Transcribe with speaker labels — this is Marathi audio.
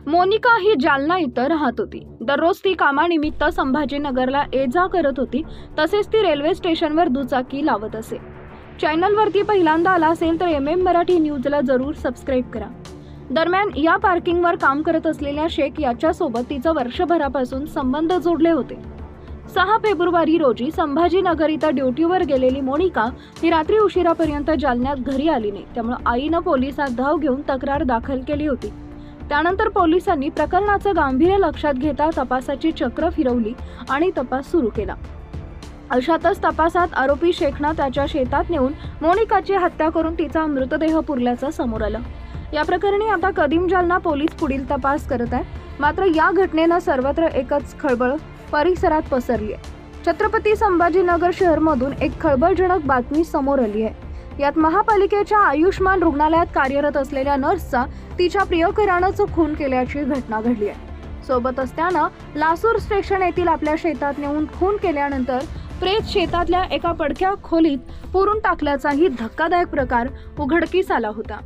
Speaker 1: मोनिका ही जालना इथं राहत होती। दररोज ती कामानिमित्त संभाजीनगरला ये-जा करत होती। तसेच ती रेल्वे स्टेशनवर दुचाकी लावत असे। चॅनलवरती पहिल्यांदा आला असेल तर MM मराठी न्यूजला जरूर सबस्क्राईब करा। दरम्यान या पार्किंगवर काम करत असलेल्या शेख याच्यासोबत तिचा वर्षभरापासून संबंध जोडले होते। 6 फेब्रुवारी रोजी संभाजीनगर इथं ड्युटीवर गेलेली मोनिका ही रात्री उशिरापर्यंत जालन्यात घरी आली नाही। त्यामुळे आईनं पोलिसात धाव घेऊन तक्रार दाखल केली होती। त्यानंतर पोलिसांनी प्रकरणाचं गांभीर्य लक्षात घेता तपासाची चक्र फिरवली आणि तपास सुरू केला। अशातच तपासात आरोपी शेखनं त्याच्या शेतात नेऊन मोनिकाची हत्या करून तिचा मृतदेह पुरल्याचं समोर आलं। या प्रकरणी आता कदीम जालना पोलीस पुढील तपास करत आहे। मात्र या घटनेनं सर्वत्र एकच खळबळ परिसरात पसरली आहे। छत्रपती संभाजीनगर शहरमधून एक खळबळजनक बातमी समोर आली आहे। यात महापालिकेच्या आयुष्मान रुग्णालयात कार्यरत असलेल्या नर्सचा तिच्या प्रियकरानं खून केल्याची घटना घडली आहे। सोबतच त्यानं लासूर स्टेशन येथील आपल्या शेतात नेऊन खून केल्यानंतर प्रेत शेतातल्या एका पडक्या खोलीत पुरून टाकल्याचाही धक्कादायक प्रकार उघडकीस आला होता।